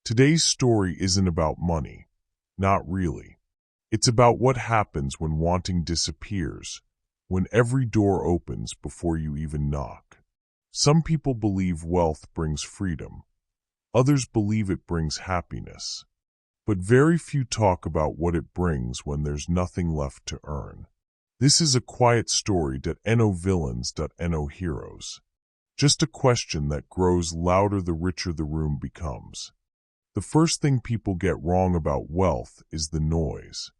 Today's story isn't about money. Not really. It's about what happens when wanting disappears, when every door opens before you even knock. Some people believe wealth brings freedom. Others believe it brings happiness. But very few talk about what it brings when there's nothing left to earn. This is a quiet story .no villains .no heroes. Just a question that grows louder the richer the room becomes. The first thing people get wrong about wealth is the noise.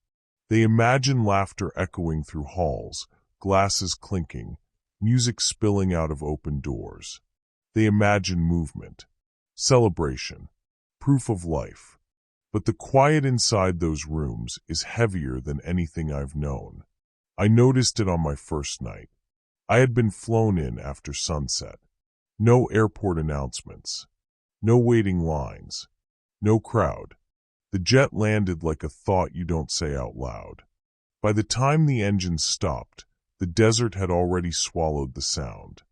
They imagine laughter echoing through halls, glasses clinking, music spilling out of open doors. They imagine movement, celebration, proof of life. But the quiet inside those rooms is heavier than anything I've known. I noticed it on my first night. I had been flown in after sunset. No airport announcements. No waiting lines. No crowd. The jet landed like a thought you don't say out loud. By the time the engines stopped, the desert had already swallowed the sound.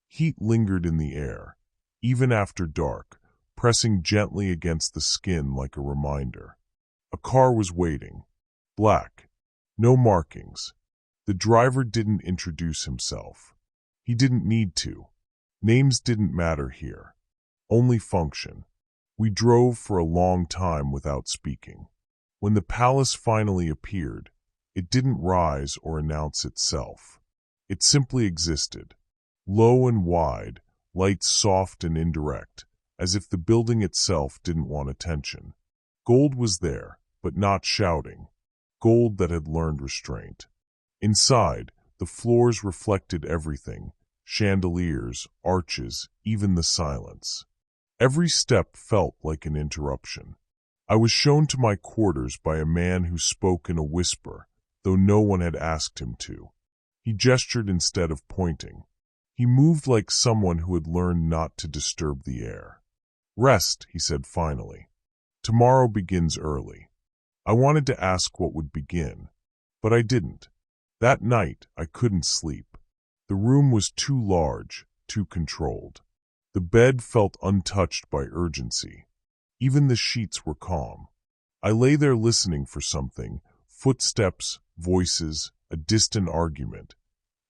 Heat lingered in the air, even after dark, pressing gently against the skin like a reminder. A car was waiting. Black. No markings. The driver didn't introduce himself. He didn't need to. Names didn't matter here. Only function. We drove for a long time without speaking. When the palace finally appeared, it didn't rise or announce itself. It simply existed. Low and wide, lights soft and indirect, as if the building itself didn't want attention. Gold was there, but not shouting. Gold that had learned restraint. Inside, the floors reflected everything. Chandeliers, arches, even the silence. Every step felt like an interruption. I was shown to my quarters by a man who spoke in a whisper, though no one had asked him to. He gestured instead of pointing. He moved like someone who had learned not to disturb the air. "Rest," he said finally. "Tomorrow begins early." I wanted to ask what would begin, but I didn't. That night, I couldn't sleep. The room was too large, too controlled. The bed felt untouched by urgency. Even the sheets were calm. I lay there listening for something, footsteps, voices, a distant argument,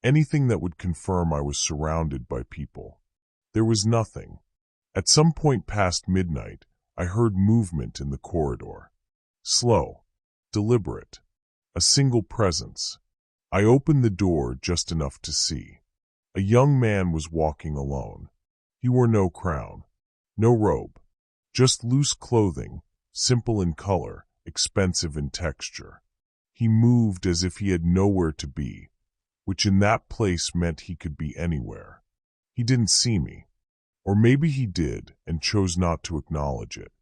anything that would confirm I was surrounded by people. There was nothing. At some point past midnight, I heard movement in the corridor. Slow, deliberate, a single presence. I opened the door just enough to see. A young man was walking alone. He wore no crown, no robe, just loose clothing, simple in color, expensive in texture. He moved as if he had nowhere to be, which in that place meant he could be anywhere. He didn't see me. Or maybe he did and chose not to acknowledge it.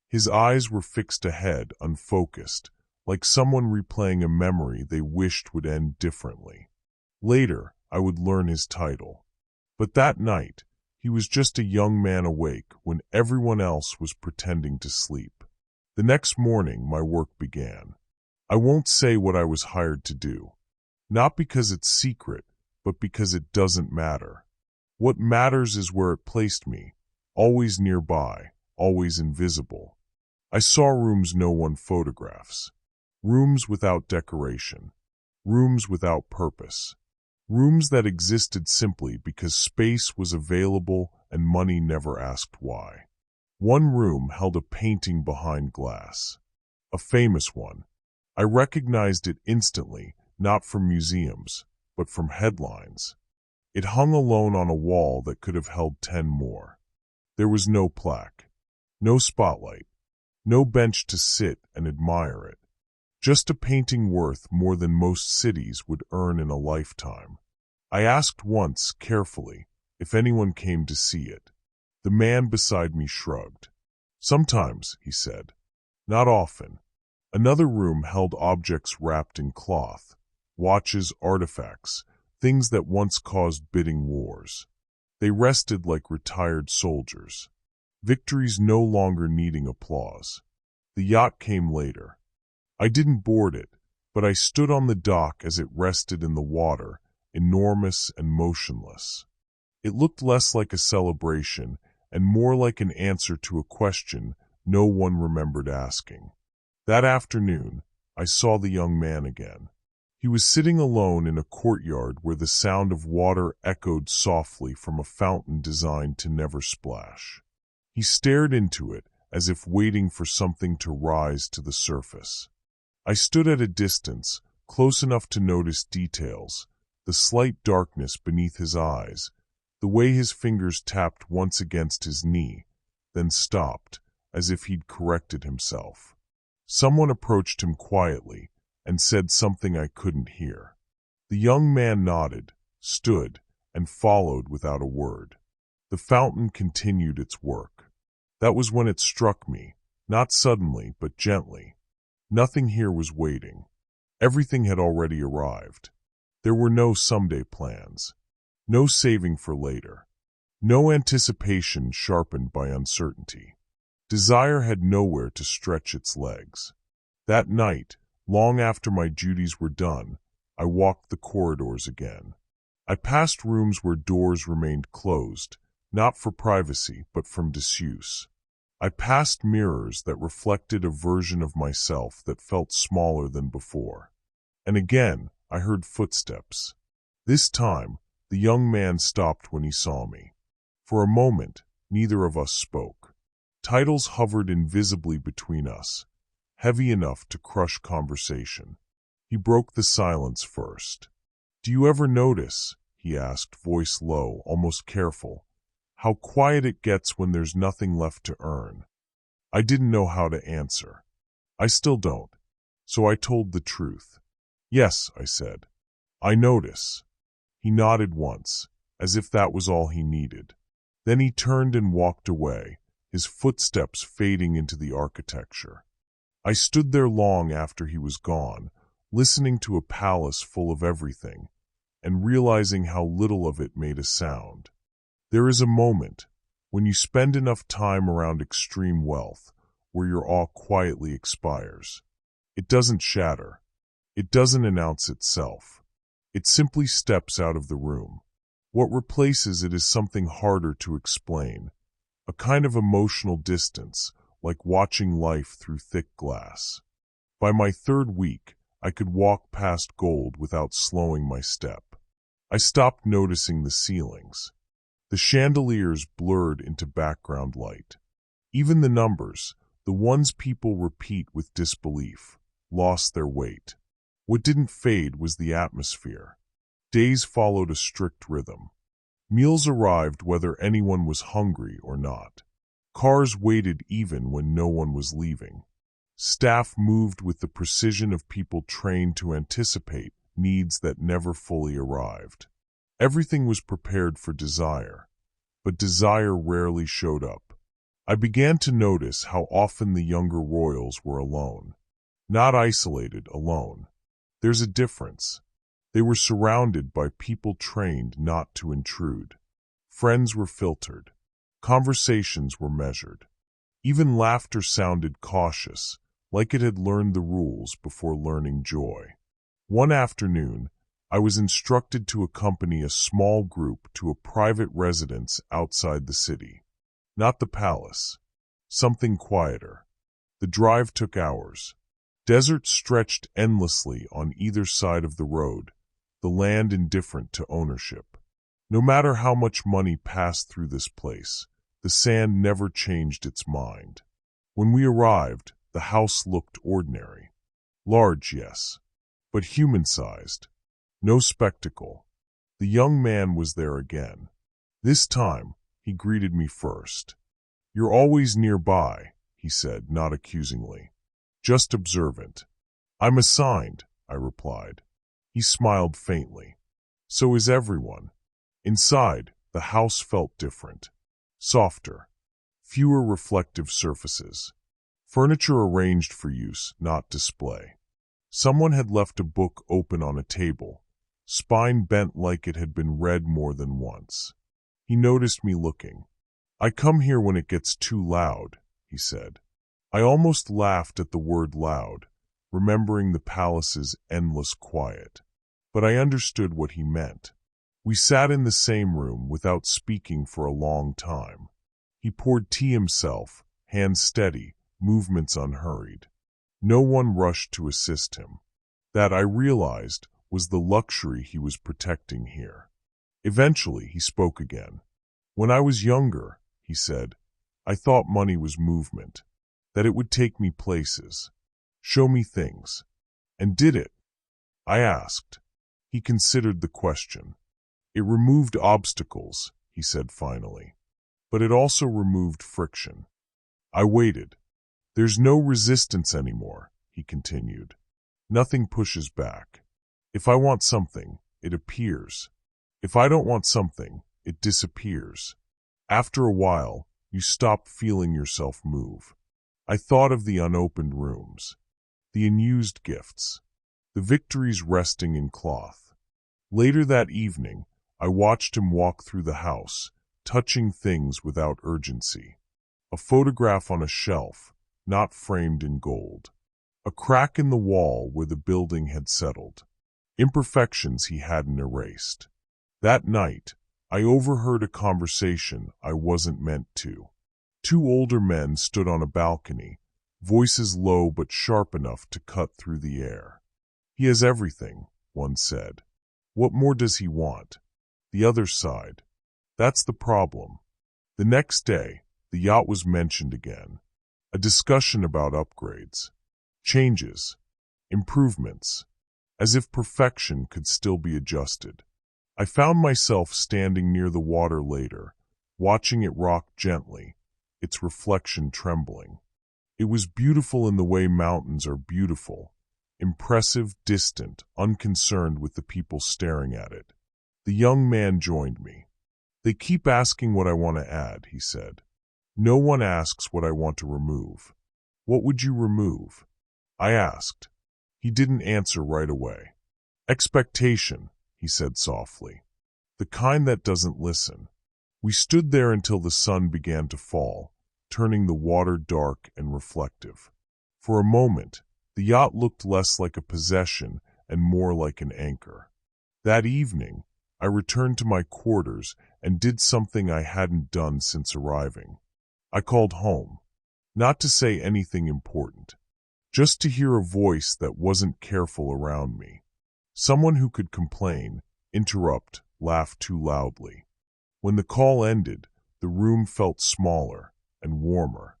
His eyes were fixed ahead, unfocused, like someone replaying a memory they wished would end differently. Later, I would learn his title. But that night, he was just a young man awake when everyone else was pretending to sleep. The next morning, my work began. I won't say what I was hired to do. Not because it's secret, but because it doesn't matter. What matters is where it placed me, always nearby, always invisible. I saw rooms no one photographs. Rooms without decoration. Rooms without purpose. Rooms that existed simply because space was available and money never asked why. One room held a painting behind glass. A famous one. I recognized it instantly, not from museums, but from headlines. It hung alone on a wall that could have held 10 more. There was no plaque, no spotlight, no bench to sit and admire it. Just a painting worth more than most cities would earn in a lifetime. I asked once, carefully, if anyone came to see it. The man beside me shrugged. "Sometimes," he said. "Not often." Another room held objects wrapped in cloth, watches, artifacts, things that once caused bidding wars. They rested like retired soldiers. Victories no longer needing applause. The yacht came later. I didn't board it, but I stood on the dock as it rested in the water, enormous and motionless. It looked less like a celebration and more like an answer to a question No one remembered asking. That afternoon, I saw the young man again. He was sitting alone in a courtyard where the sound of water echoed softly from a fountain designed to never splash. He stared into it as if waiting for something to rise to the surface. I stood at a distance, close enough to notice details, the slight darkness beneath his eyes, the way his fingers tapped once against his knee, then stopped, as if he'd corrected himself. Someone approached him quietly and said something I couldn't hear. The young man nodded, stood, and followed without a word. The fountain continued its work. That was when it struck me, not suddenly but gently. Nothing here was waiting. Everything had already arrived. There were no someday plans, no saving for later, no anticipation sharpened by uncertainty. Desire had nowhere to stretch its legs. That night, long after my duties were done, I walked the corridors again. I passed rooms where doors remained closed, not for privacy but from disuse. I passed mirrors that reflected a version of myself that felt smaller than before. And again, I heard footsteps. This time, the young man stopped when he saw me. For a moment, neither of us spoke. Titles hovered invisibly between us, heavy enough to crush conversation. He broke the silence first. "Do you ever notice," he asked, voice low, almost careful, "how quiet it gets when there's nothing left to earn?" I didn't know how to answer. I still don't. So I told the truth. "Yes," I said. "I notice." He nodded once, as if that was all he needed. Then he turned and walked away, his footsteps fading into the architecture. I stood there long after he was gone, listening to a palace full of everything, and realizing how little of it made a sound. There is a moment, when you spend enough time around extreme wealth, where your awe quietly expires. It doesn't shatter. It doesn't announce itself. It simply steps out of the room. What replaces it is something harder to explain, a kind of emotional distance, like watching life through thick glass. By my third week, I could walk past gold without slowing my step. I stopped noticing the ceilings. The chandeliers blurred into background light. Even the numbers, the ones people repeat with disbelief, lost their weight. What didn't fade was the atmosphere. Days followed a strict rhythm. Meals arrived whether anyone was hungry or not. Cars waited even when no one was leaving. Staff moved with the precision of people trained to anticipate needs that never fully arrived. Everything was prepared for desire, but desire rarely showed up. I began to notice how often the younger royals were alone. Not isolated, alone. There's a difference. They were surrounded by people trained not to intrude. Friends were filtered. Conversations were measured. Even laughter sounded cautious, like it had learned the rules before learning joy. One afternoon, I was instructed to accompany a small group to a private residence outside the city. Not the palace. Something quieter. The drive took hours. Desert stretched endlessly on either side of the road, the land indifferent to ownership. No matter how much money passed through this place, the sand never changed its mind. When we arrived, the house looked ordinary. Large, yes, but human-sized. No spectacle. The young man was there again. This time, he greeted me first. "You're always nearby," he said, not accusingly. "Just observant." "I'm assigned," I replied. He smiled faintly. "So is everyone." Inside, the house felt different. Softer. Fewer reflective surfaces. Furniture arranged for use, not display. Someone had left a book open on a table, spine bent like it had been read more than once. He noticed me looking. "I come here when it gets too loud," he said. I almost laughed at the word loud, remembering the palace's endless quiet. But I understood what he meant. We sat in the same room without speaking for a long time. He poured tea himself, hands steady, movements unhurried. No one rushed to assist him. That, I realized, was the luxury he was protecting here. Eventually, he spoke again. "When I was younger," he said, "I thought money was movement, that it would take me places, show me things. And did it?" I asked. He considered the question. "It removed obstacles," he said finally. "But it also removed friction." I waited. "There's no resistance anymore," he continued. "Nothing pushes back. If I want something, it appears. If I don't want something, it disappears. After a while, you stop feeling yourself move." I thought of the unopened rooms, the unused gifts, the victories resting in cloth. Later that evening, I watched him walk through the house, touching things without urgency. A photograph on a shelf, not framed in gold. A crack in the wall where the building had settled. Imperfections he hadn't erased. That night, I overheard a conversation I wasn't meant to. Two older men stood on a balcony, voices low but sharp enough to cut through the air. "He has everything," one said. "What more does he want?" The other sighed. "That's the problem." The next day, the yacht was mentioned again. A discussion about upgrades, changes, improvements, as if perfection could still be adjusted. I found myself standing near the water later, watching it rock gently, its reflection trembling. It was beautiful in the way mountains are beautiful, impressive, distant, unconcerned with the people staring at it. The young man joined me. "They keep asking what I want to add," he said. "No one asks what I want to remove." "What would you remove?" I asked. He didn't answer right away. "Expectation," he said softly. "The kind that doesn't listen." We stood there until the sun began to fall, turning the water dark and reflective. For a moment, the yacht looked less like a possession and more like an anchor. That evening, I returned to my quarters and did something I hadn't done since arriving. I called home, not to say anything important, just to hear a voice that wasn't careful around me. Someone who could complain, interrupt, laugh too loudly. When the call ended, the room felt smaller and warmer.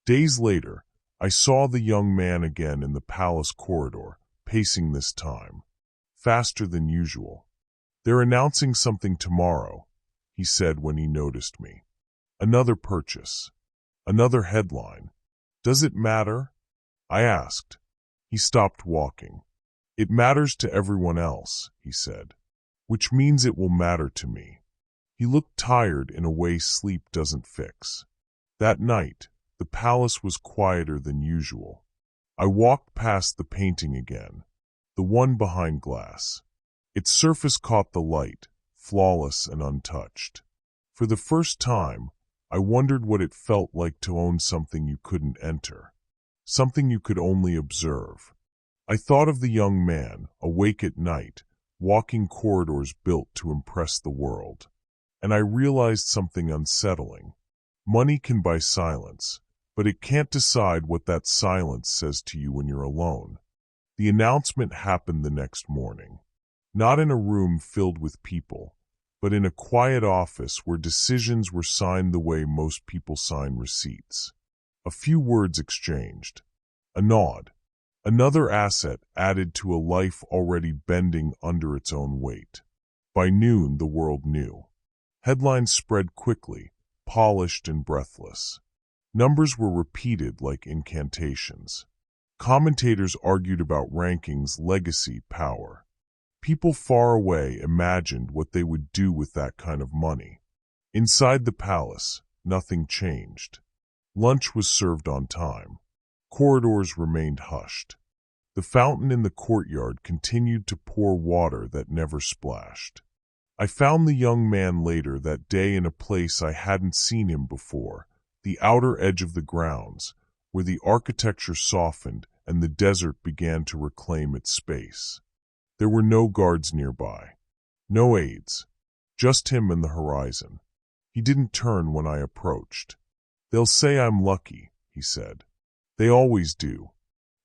Days later, I saw the young man again in the palace corridor, pacing this time, faster than usual. "They're announcing something tomorrow," he said when he noticed me. "Another purchase. Another headline. Does it matter?" I asked. He stopped walking. "It matters to everyone else," he said, "which means it will matter to me." He looked tired in a way sleep doesn't fix. That night, the palace was quieter than usual. I walked past the painting again, the one behind glass. Its surface caught the light, flawless and untouched. For the first time, I wondered what it felt like to own something you couldn't enter, something you could only observe. I thought of the young man, awake at night, walking corridors built to impress the world. And I realized something unsettling. Money can buy silence, but it can't decide what that silence says to you when you're alone. The announcement happened the next morning. Not in a room filled with people, but in a quiet office where decisions were signed the way most people sign receipts. A few words exchanged. A nod. Another asset added to a life already bending under its own weight. By noon, the world knew. Headlines spread quickly, polished and breathless. Numbers were repeated like incantations. Commentators argued about rankings, legacy, power. People far away imagined what they would do with that kind of money. Inside the palace, nothing changed. Lunch was served on time. Corridors remained hushed. The fountain in the courtyard continued to pour water that never splashed. I found the young man later that day in a place I hadn't seen him before, the outer edge of the grounds, where the architecture softened and the desert began to reclaim its space. There were no guards nearby, no aides, just him and the horizon. He didn't turn when I approached. "They'll say I'm lucky," he said. They always do.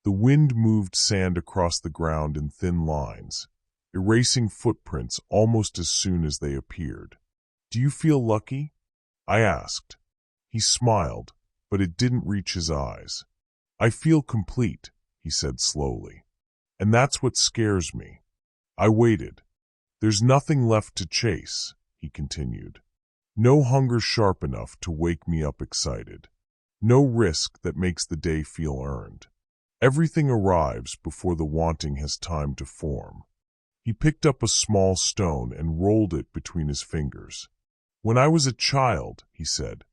The wind moved sand across the ground in thin lines, erasing footprints almost as soon as they appeared. Do you feel lucky? I asked. He smiled, but it didn't reach his eyes. I feel complete, he said slowly. And that's what scares me. I waited. There's nothing left to chase, he continued. No hunger sharp enough to wake me up excited. No risk that makes the day feel earned. Everything arrives before the wanting has time to form. He picked up a small stone and rolled it between his fingers. When I was a child, he said,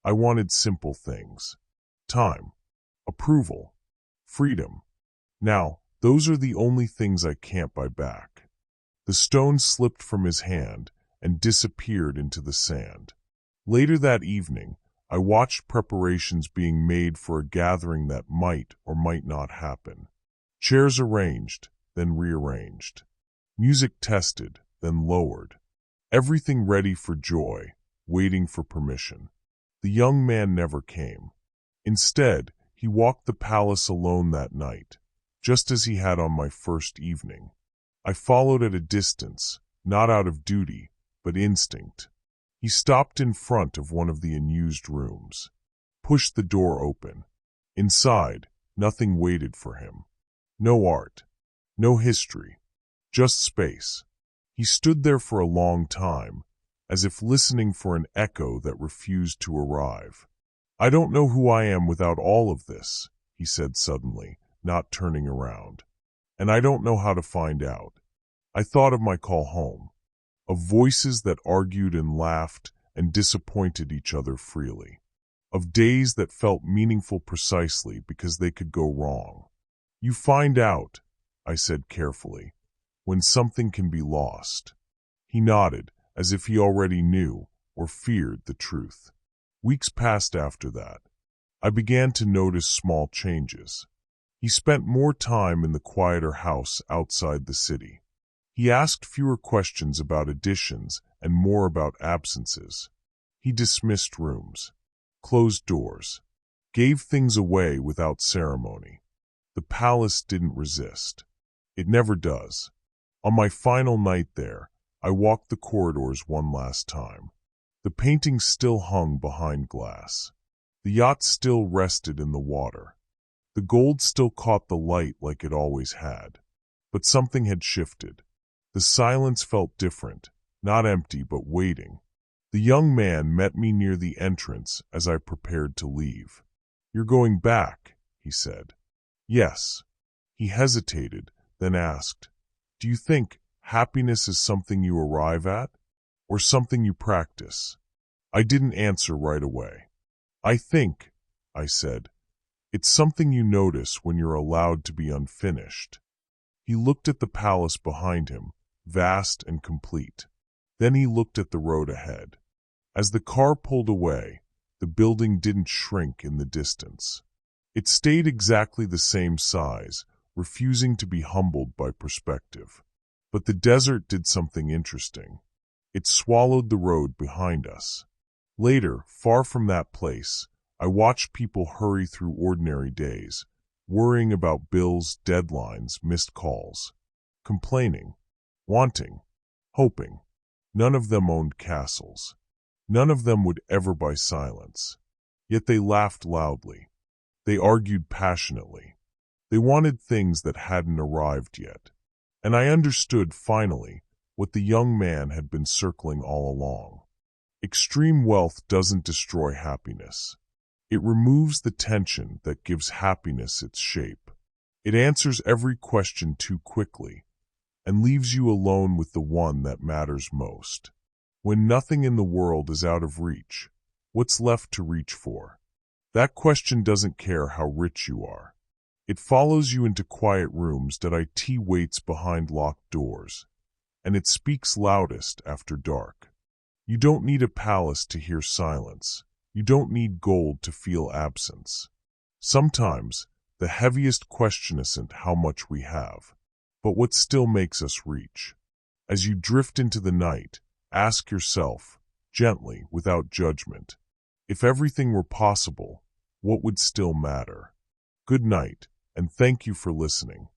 I wanted simple things. Time, approval, freedom. Now, those are the only things I can't buy back. The stone slipped from his hand and disappeared into the sand. Later that evening, I watched preparations being made for a gathering that might or might not happen. Chairs arranged, then rearranged. Music tested, then lowered. Everything ready for joy, waiting for permission. The young man never came. Instead, he walked the palace alone that night, just as he had on my first evening. I followed at a distance, not out of duty, but instinct. He stopped in front of one of the unused rooms, pushed the door open. Inside, nothing waited for him. No art, no history, just space. He stood there for a long time, as if listening for an echo that refused to arrive. I don't know who I am without all of this, he said suddenly, not turning around. And I don't know how to find out. I thought of my call home, of voices that argued and laughed and disappointed each other freely, of days that felt meaningful precisely because they could go wrong. You find out, I said carefully, when something can be lost. He nodded, as if he already knew or feared the truth. Weeks passed after that. I began to notice small changes. He spent more time in the quieter house outside the city. He asked fewer questions about additions and more about absences. He dismissed rooms, closed doors, gave things away without ceremony. The palace didn't resist. It never does. On my final night there, I walked the corridors one last time. The paintings still hung behind glass. The yacht still rested in the water. The gold still caught the light like it always had. But something had shifted. The silence felt different, not empty but waiting. The young man met me near the entrance as I prepared to leave. You're going back, he said. Yes. He hesitated, then asked, do you think happiness is something you arrive at, or something you practice? I didn't answer right away. I think, I said, it's something you notice when you're allowed to be unfinished. He looked at the palace behind him, vast and complete. Then he looked at the road ahead. As the car pulled away, the building didn't shrink in the distance. It stayed exactly the same size, refusing to be humbled by perspective. But the desert did something interesting. It swallowed the road behind us. Later, far from that place, I watched people hurry through ordinary days, worrying about bills, deadlines, missed calls, complaining, wanting, hoping. None of them owned castles. None of them would ever buy silence. Yet they laughed loudly. They argued passionately. They wanted things that hadn't arrived yet. And I understood, finally, what the young man had been circling all along. Extreme wealth doesn't destroy happiness. It removes the tension that gives happiness its shape. It answers every question too quickly and leaves you alone with the one that matters most. When nothing in the world is out of reach, what's left to reach for? That question doesn't care how rich you are. It follows you into quiet rooms that IT waits behind locked doors, and it speaks loudest after dark. You don't need a palace to hear silence. You don't need gold to feel absence. Sometimes, the heaviest question isn't how much we have, but what still makes us reach. As you drift into the night, ask yourself, gently, without judgment, if everything were possible, what would still matter? Good night, and thank you for listening.